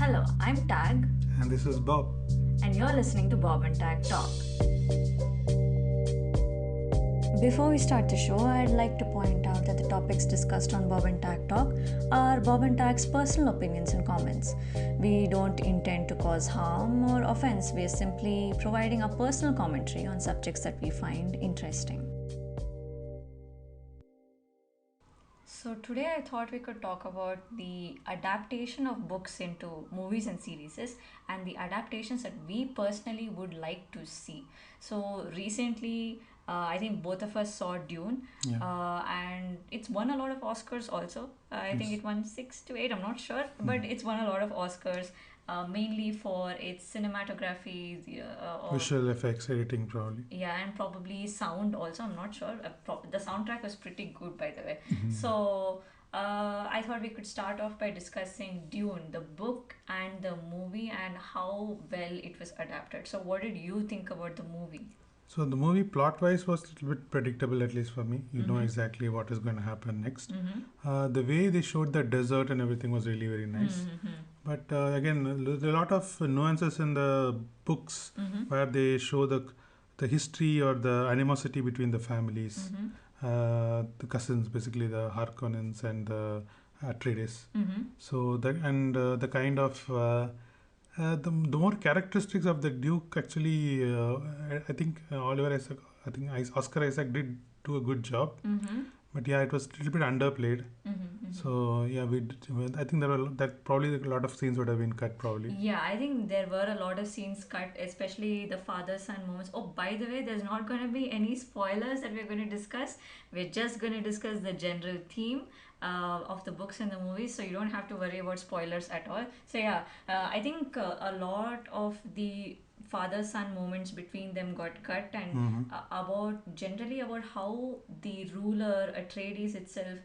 Hello, I'm Tag, And this is Bob. and you're listening to Bob and Tag Talk. Before we start the show, I'd like to point out that the topics discussed on Bob and Tag Talk are Bob and Tag's personal opinions and comments. We don't intend to cause harm or offense, we are simply providing our personal commentary on subjects that we find interesting. So today I thought we could talk about the adaptation of books into movies and series and the adaptations that we personally would like to see. So recently, I think both of us saw Dune, Yeah. and it's won a lot of Oscars also. I think Yes. it won 6 to 8, I'm not sure, but it's won a lot of Oscars. Mainly for its cinematography, Visual effects, editing, probably. yeah, and probably sound also. I'm not sure. The soundtrack was pretty good, by the way. So I thought we could start off by discussing Dune, the book and the movie, and how well it was adapted. So, what did you think about the movie? So the movie plot-wise was a little bit predictable, at least for me. You know exactly what is going to happen next. The way they showed the desert and everything was really very nice. But again, there's a lot of nuances in the books where they show the history or the animosity between the families, the cousins, basically the Harkonnens and the Atreides. So that and the kind of the more characteristics of the Duke actually, I think Oliver Isaac, Oscar Isaac did do a good job. But yeah, it was a little bit underplayed. So yeah, I think that probably a lot of scenes would have been cut probably. Yeah, I think there were a lot of scenes cut, especially the father-son moments. Oh, by the way, there's not going to be any spoilers that we're going to discuss. We're just going to discuss the general theme of the books and the movies, so you don't have to worry about spoilers at all. So yeah, I think a lot of the father-son moments between them got cut, and about how the ruler Atreides itself,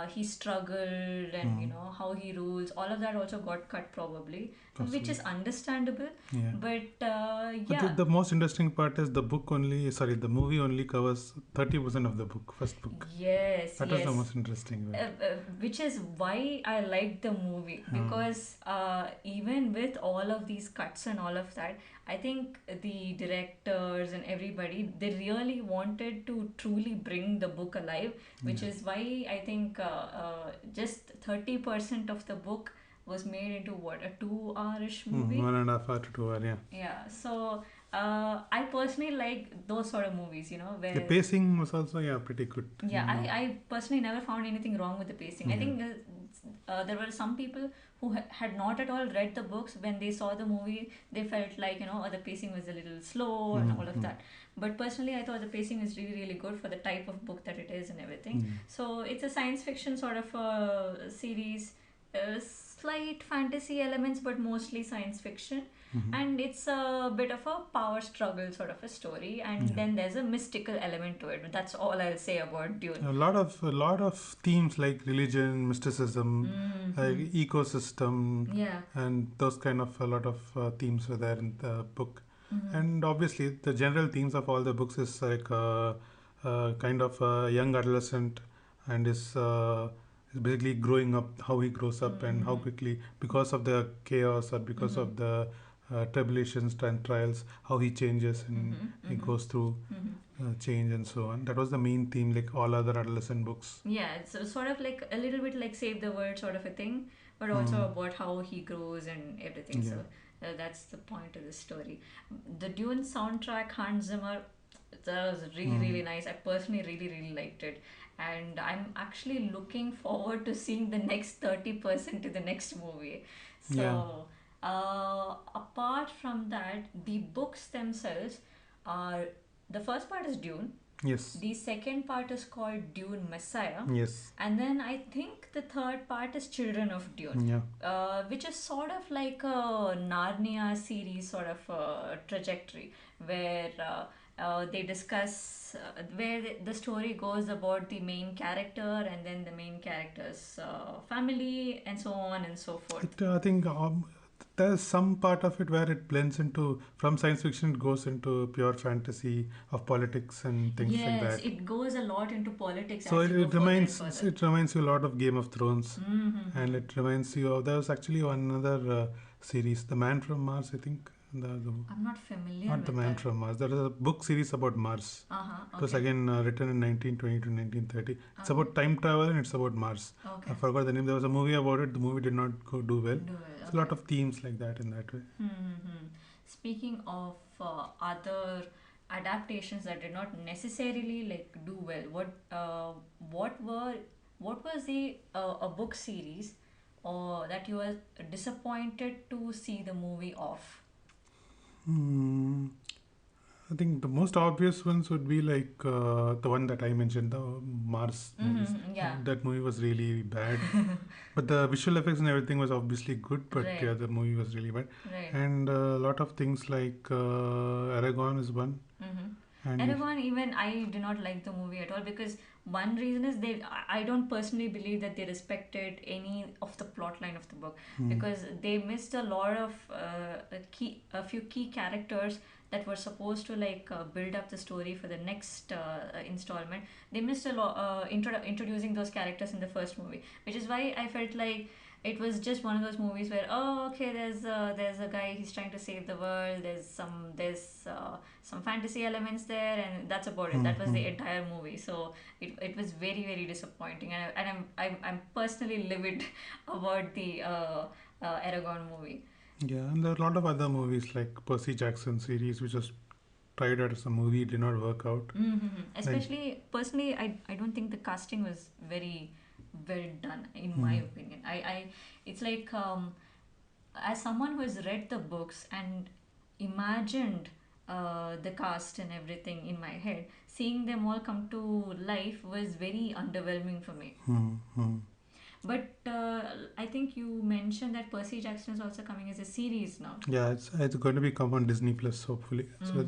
he struggled, and how he rules, all of that also got cut probably, which is understandable. Yeah. But But the most interesting part is the movie only covers 30% of the book, first book. Yes, That was the most interesting way. which is why I liked the movie, because even with all of these cuts and all of that, I think the directors and everybody, they really wanted to truly bring the book alive, which is why I think just 30% of the book was made into a 2 hour-ish movie. 1.5 hour to 2 hour, yeah. Yeah, so I personally like those sort of movies, where The pacing was also pretty good. yeah, I personally never found anything wrong with the pacing. I think there were some people who had not at all read the books. When they saw the movie, they felt like, the pacing was a little slow and all of that. But personally, I thought the pacing was really, really good for the type of book that it is and everything. So it's a science fiction sort of series, slight fantasy elements, but mostly science fiction. And it's a bit of a power struggle sort of a story, and then there's a mystical element to it. That's all I'll say about Dune. A lot of themes like religion, mysticism, ecosystem, Yeah. and those kind of a lot of themes were there in the book. And obviously, the general themes of all the books is like kind of a young adolescent, and is basically growing up, how he grows up, and how quickly, because of the chaos or because of the tribulations and trials, how he changes and he goes through change and so on. That was the main theme, like all other adolescent books. Yeah, it's sort of like a little bit like Save the World sort of a thing, but also about how he grows and everything. Yeah. So that's the point of the story. The Dune soundtrack, Hans Zimmer, that was really, really nice. I personally really, really liked it. And I'm actually looking forward to seeing the next 30% to the next movie. So, apart from that, the books themselves are, the first part is Dune. Yes. The second part is called Dune Messiah. Yes. And then I think the third part is Children of Dune, which is sort of like a Narnia series sort of trajectory, where they discuss where the story goes about the main character and then the main character's family and so on and so forth. I think there's some part of it where it blends into, from science fiction it goes into pure fantasy of politics and things like Yes, that. it goes a lot into politics. So as you go further and reminds further. it reminds you a lot of Game of Thrones, and it reminds you of, there was actually another series, The Man from Mars, I think. I'm not familiar Not The with Man that. from Mars. There is a book series about Mars. It was Okay. again written in 1920 to 1930. It's Okay. about time travel and it's about Mars. I Okay. forgot the name. There was a movie about it. The movie did not do well. Do it. It's a Okay. lot of themes like that in that way. Hmm. Speaking of other adaptations that did not necessarily like do well, what were what was the a book series or that you were disappointed to see the movie of? Hmm. I think the most obvious ones would be like the one that I mentioned, the Mars movies. Yeah. That movie was really bad. But the visual effects and everything was obviously good, but Right. yeah, the movie was really bad. Right. And a lot of things like Aragon is one. Mm-hmm. And if, Eragon, even I do not like the movie at all because one reason is I don't personally believe that they respected any of the plot line of the book because they missed a lot of a few key characters that were supposed to like build up the story for the next installment. They missed a lot introducing those characters in the first movie, which is why I felt like it was just one of those movies where, oh, okay, there's a guy, he's trying to save the world, there's some fantasy elements there, and that's about it. That was the entire movie. So it was very, very disappointing, and I'm personally livid about the Aragon movie. yeah, and there are a lot of other movies like Percy Jackson series, which was tried out as a movie, did not work out. Like, Especially personally, I don't think the casting was very well done in my opinion. I It's like as someone who has read the books and imagined the cast and everything in my head, seeing them all come to life was very underwhelming for me. hmm, hmm. But I think you mentioned that Percy Jackson is also coming as a series now. Yeah, it's going to be come on Disney Plus hopefully. So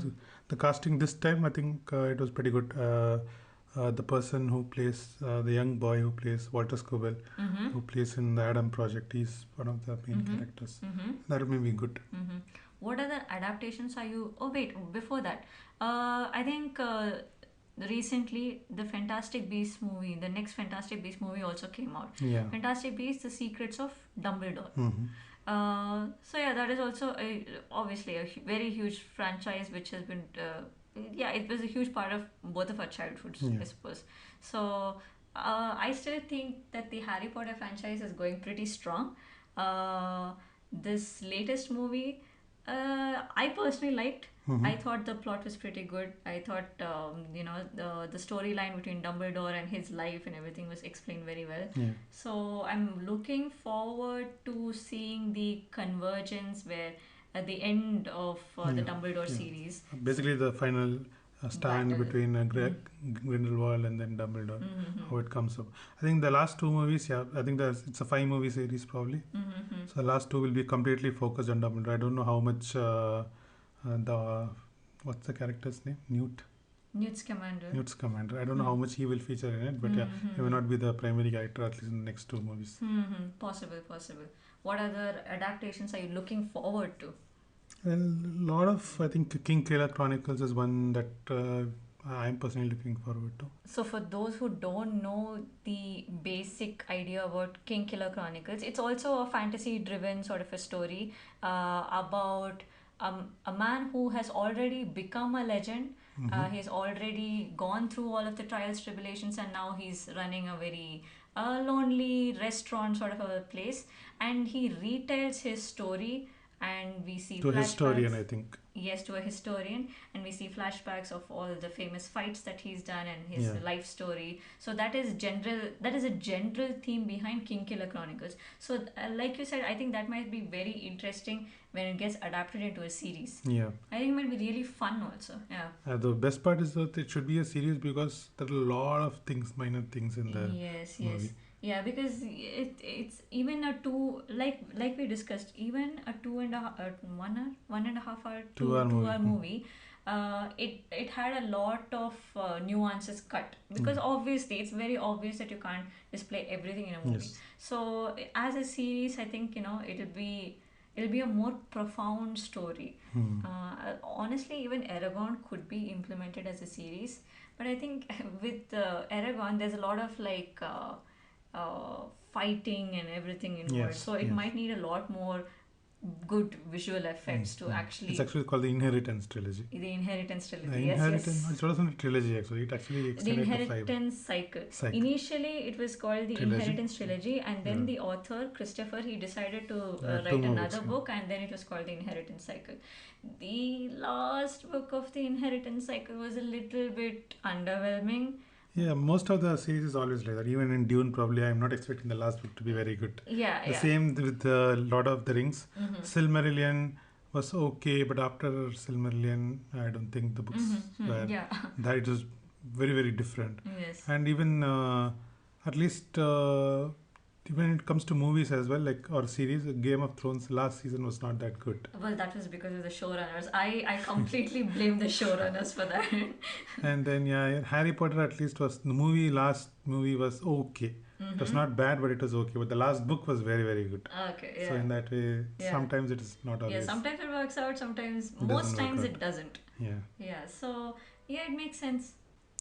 the casting this time, I think it was pretty good. The person who plays the young boy who plays Walter Scobell, who plays in the Adam Project, he's one of the main characters. That will be good. What other adaptations are you? Oh wait, before that, I think recently the Fantastic Beasts movie, the next Fantastic Beasts movie also came out. Yeah. Fantastic Beasts: The Secrets of Dumbledore. Hmm. So yeah, that is also obviously a very huge franchise which has been yeah, it was a huge part of both of our childhoods, Yeah. I suppose. So I still think that the Harry Potter franchise is going pretty strong. This latest movie, I personally liked. I thought the plot was pretty good. I thought the storyline between Dumbledore and his life and everything was explained very well. Yeah. So I'm looking forward to seeing the convergence where at the end of the Yeah, Dumbledore yeah. series. Basically, the final stand Battle. between Grindelwald and then Dumbledore, how it comes up. I think the last two movies, yeah, I think it's a 5-movie series probably. So the last two will be completely focused on Dumbledore. I don't know how much the what's the character's name? Newt Scamander. Newt's commander. I don't know how much he will feature in it, but yeah, he may not be the primary character at least in the next two movies. Possible. What other adaptations are you looking forward to? Well, a lot of I think King Killer Chronicles is one that I'm personally looking forward to. So, for those who don't know the basic idea about King Killer Chronicles, it's also a fantasy driven sort of a story about a man who has already become a legend. He's already gone through all of the trials, tribulations, and now he's running a very lonely restaurant sort of a place. And he retells his story, and we see To a historian, flashbacks. I think. Yes, to a historian, and we see flashbacks of all the famous fights that he's done and his Yeah. life story. So that is a general theme behind King Killer Chronicles. So like you said, I think that might be very interesting when it gets adapted into a series. Yeah. I think it might be really fun also. Yeah. The best part is that it should be a series because there are a lot of things, minor things in the Yes. movie. Yeah, because it's even a two, like we discussed, even a 2.5 1.5 hour 2 hour movie. 2 hour movie, it had a lot of nuances cut because obviously it's very obvious that you can't display everything in a movie. Yes. So as a series, I think it'll be a more profound story. Honestly, even Aragon could be implemented as a series, but I think with Aragon, there's a lot of like. Fighting and everything involved. Yes, So it yes. might need a lot more good visual effects to actually. It's actually called the Inheritance trilogy. The Inheritance The trilogy, yes, Inheritance, yes. it wasn't a trilogy actually, it actually The extended to 5 Inheritance cycle. cycle. Initially, it was called the Trilogy. Inheritance trilogy, and then Yeah. the author Christopher, he decided to Two write more another books, yeah. book, and then it was called the Inheritance cycle. The last book of the Inheritance cycle was a little bit underwhelming. Yeah, most of the series is always like that. Even in Dune, probably I'm not expecting the last book to be very good. Yeah, The yeah. same with the Lord of the Rings. Mhm. Silmarillion was okay, but after Silmarillion, I don't think the books were. Yeah. That it was very, very different. Yes. And even at least when it comes to movies as well, like or series, Game of Thrones last season was not that good. Well, that was because of the showrunners. I completely blame the showrunners for that. And then yeah, Harry Potter at least was the movie. Last movie was okay. It was not bad, but it was okay. But the last book was very, very good. Okay, yeah. So in that way, Yeah. sometimes it is not always. Yeah, sometimes it works out, sometimes, doesn't most work times out. it doesn't. Yeah. Yeah, so, yeah, it makes sense.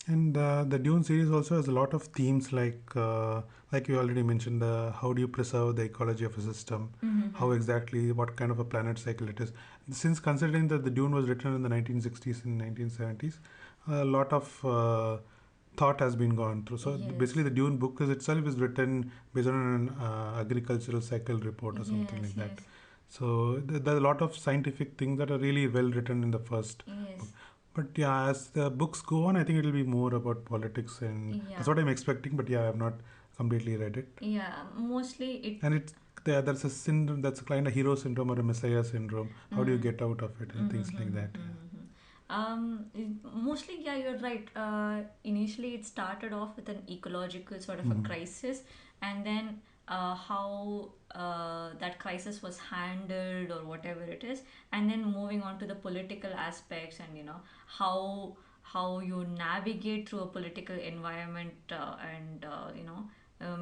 And the Dune series also has a lot of themes like you already mentioned, how do you preserve the ecology of a system, how exactly, what kind of a planet cycle it is. Since considering that the Dune was written in the 1960s and 1970s, a lot of thought has been gone through. So Yes. basically the Dune book itself is written based on an agricultural cycle report or something like that. So there are a lot of scientific things that are really well written in the first. Yes. But yeah, as the books go on, I think it will be more about politics, and Yeah. that's what I'm expecting. But yeah, I have not completely read it. Yeah, mostly it. And there's a syndrome, that's a kind of hero syndrome or a messiah syndrome. How do you get out of it and things like that? Mostly, yeah, you're right. Initially, it started off with an ecological sort of a crisis, and then how that crisis was handled or whatever it is, and then moving on to the political aspects, and how you navigate through a political environment, and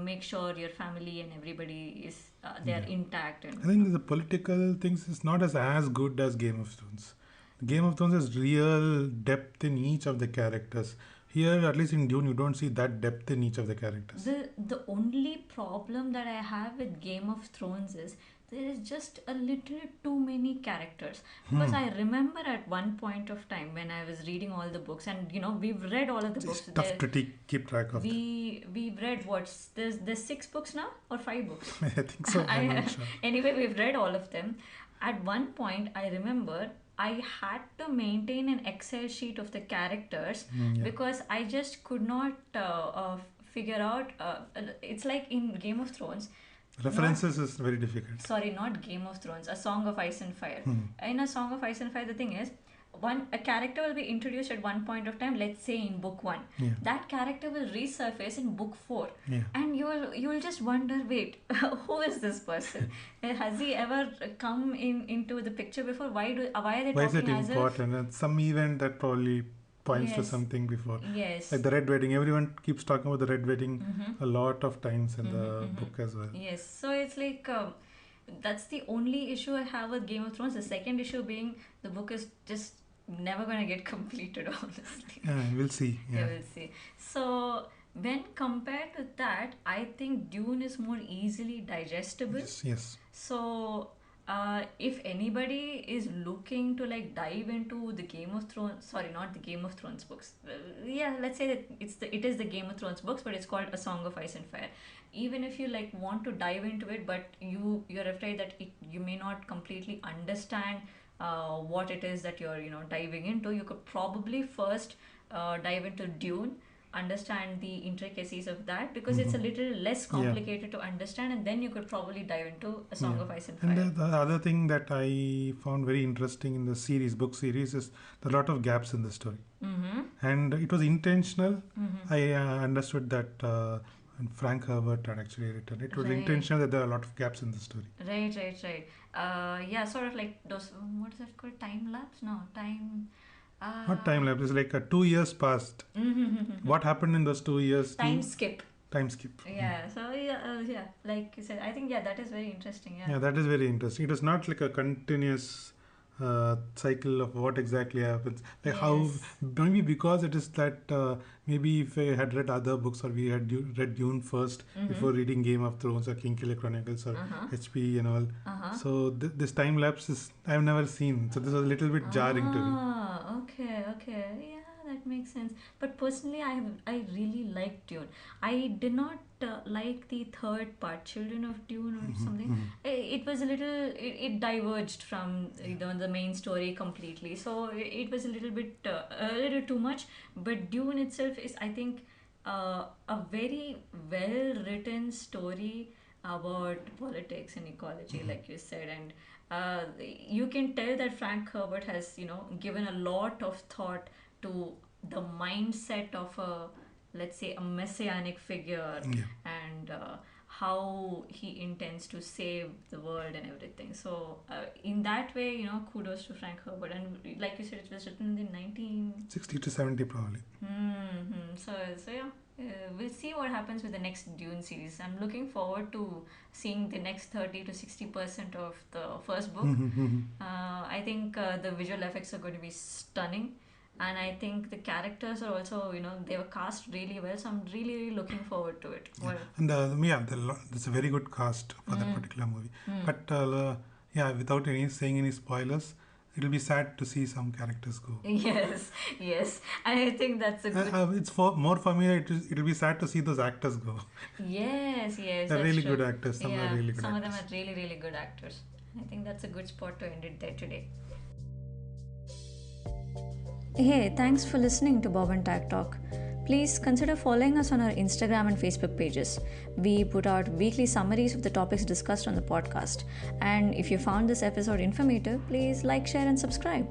make sure your family and everybody is they're intact. And I think the political things is not as good as Game of Thrones. Game of Thrones has real depth in each of the characters. Here, at least in Dune, you don't see that depth in each of the characters. The only problem that I have with Game of Thrones is there is just a little too many characters. Because I remember at one point of time when I was reading all the books, and we've read all of the books. It's tough to keep track of. We've read there's 6 books now or 5 books. I think so. I'm not sure. Anyway, we've read all of them. At one point, I remember I had to maintain an Excel sheet of the characters because I just could not figure out. It's like in Game of Thrones. References is very difficult. Sorry, not Game of Thrones. A Song of Ice and Fire. In A Song of Ice and Fire, the thing is, a character will be introduced at one point of time, let's say in book 1. Yeah. That character will resurface in book 4. Yeah. And you'll just wonder, wait, who is this person? Has he ever come into the picture before? Why are they Why is talking it as important? And some event that probably points to Yes. something before. Yes. Like the Red Wedding. Everyone keeps talking about the Red Wedding a lot of times in the book as well. Yes. So it's like that's the only issue I have with Game of Thrones. The second issue being the book is just never going to get completed, honestly. Yeah, we'll see. Yeah. We'll see. So when compared to that, I think Dune is more easily digestible. Yes. So if anybody is looking to like dive into the Game of Thrones, sorry, not the Game of Thrones books. Yeah, let's say that it is the Game of Thrones books, but it's called A Song of Ice and Fire. Even if you like want to dive into it, but you're afraid that you may not completely understand what it is that you're diving into, you could probably first dive into Dune, understand the intricacies of that, because it's a little less complicated to understand, and then you could probably dive into A Song of Ice and Fire. And the other thing that I found very interesting in the book series is there are a lot of gaps in the story. And it was intentional. I understood that and Frank Herbert had actually written. It was Right. intentional that there are a lot of gaps in the story. Right. Yeah, sort of like those, what is that called? Time lapse? No, time. Not time lapse, it's like 2 years passed. What happened in those 2 years? Time skip. Time skip. Yeah, so yeah, like you said, I think that is very interesting. Yeah, that is very interesting. It is not like a continuous cycle of what exactly happens. Like how Yes. maybe because it is that maybe if I had read other books or we had read Dune first Mm-hmm. before reading Game of Thrones or Kingkiller Chronicles or Uh-huh. HP and all. Uh-huh. So this time lapse is I've never seen. So this was a little bit jarring to me. Ah, okay, okay. Yeah, that makes sense. But personally, I really liked Dune. I did not like the third part, Children of Dune or something. It was a little, it diverged from the main story completely. So it was a little too much. But Dune itself is, I think, a very well written story about politics and ecology, like you said, and you can tell that Frank Herbert has, given a lot of thought to the mindset of a, let's say, a messianic figure, Yeah. and how he intends to save the world and everything. So, in that way, kudos to Frank Herbert. And like you said, it was written in the 19. 60 to 70 probably. So yeah, we'll see what happens with the next Dune series. I'm looking forward to seeing the next 30 to 60% of the first book. I think the visual effects are going to be stunning. And I think the characters are also, they were cast really well. So I'm really, really looking forward to it. Well, And there's a very good cast for that particular movie. But yeah, without saying any spoilers, it'll be sad to see some characters go. yes, yes. And I think that's a good. It's more for me. It'll be sad to see those actors go. Yes, yes, They're that's really true. good actors. Some are Yeah, really good some of them actors. are really, really good actors. I think that's a good spot to end it there today. Hey, thanks for listening to Bob and Tag Talk. Please consider following us on our Instagram and Facebook pages. We put out weekly summaries of the topics discussed on the podcast. And if you found this episode informative, please like, share, and subscribe.